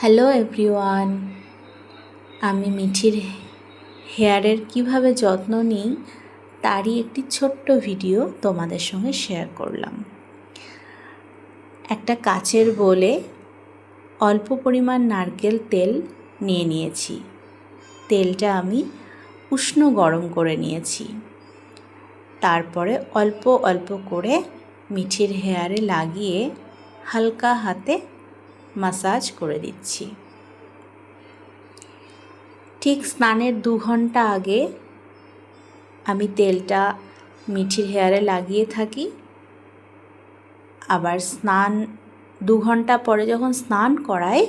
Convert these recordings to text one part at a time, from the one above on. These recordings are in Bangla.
হ্যালো এভরিওয়ান, আমি মিঠির হেয়ারের কিভাবে যত্ন নিই তারই একটি ছোট্ট ভিডিও তোমাদের সঙ্গে শেয়ার করলাম। একটা কাচের বোলে অল্প পরিমাণ নারকেল তেল নিয়ে নিয়েছি। তেলটা আমি উষ্ণ গরম করে নিয়েছি। তারপরে অল্প অল্প করে মিঠির হেয়ারে লাগিয়ে হালকা হাতে মাসাজ করে দিচ্ছি। ঠিক স্নানের 2 ঘন্টা আগে আমি তেলটা মিঠির হেয়ারে লাগিয়ে থাকি। আবার 2 ঘন্টা পরে যখন স্নান করাই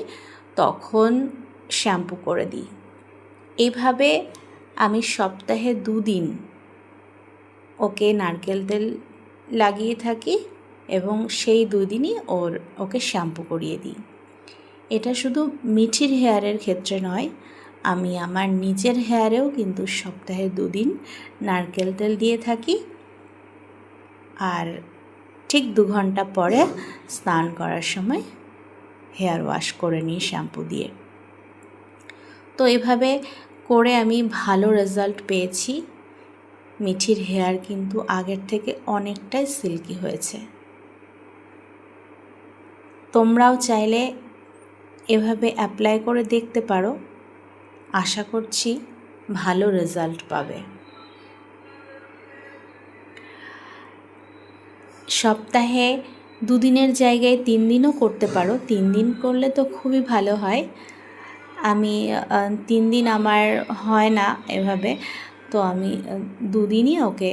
তখন শ্যাম্পু করে দিই। এইভাবে আমি সপ্তাহে 2 দিন ওকে নারকেল তেল লাগিয়ে থাকি এবং সেই 2 দিনই ওকে শ্যাম্পু করিয়ে দিই। এটা শুধু মিঠির হেয়ারের ক্ষেত্রে নয়, আমি আমার নিজের হেয়ারেও কিন্তু সপ্তাহে 2 দিন নারকেল তেল দিয়ে থাকি। আর ঠিক 2 ঘন্টা পরে স্নান করার সময় হেয়ার ওয়াশ করে নিই শ্যাম্পু দিয়ে। তো এভাবে করে আমি ভালো রেজাল্ট পেয়েছি। মিঠির হেয়ার কিন্তু আগের থেকে অনেকটাই সিল্কি হয়েছে। তোমরাও চাইলে এভাবে অ্যাপ্লাই করে দেখতে পারো। আশা করছি ভালো রেজাল্ট পাবে। সপ্তাহে 2 দিনের জায়গায় 3 দিনও করতে পারো। 3 দিন করলে তো খুবই ভালো হয়। আমি 3 দিন আমার হয় না এভাবে, তো আমি 2 দিনই ওকে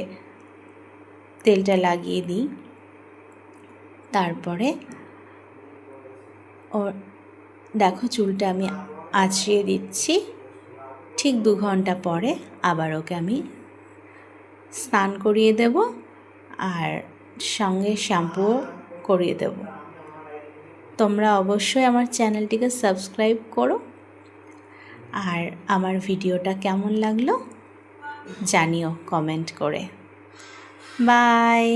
তেলটা লাগিয়ে দিই। তারপরে দেখো চুলটা আমি আঁচড়িয়ে দিচ্ছি। ঠিক 2 ঘন্টা পরে আবার ওকে আমি স্নান করিয়ে দেব আর সঙ্গে শ্যাম্পুও করিয়ে দেব। তোমরা অবশ্যই আমার চ্যানেলটিকে সাবস্ক্রাইব করো আর আমার ভিডিওটা কেমন লাগলো জানিও কমেন্ট করে। বাই।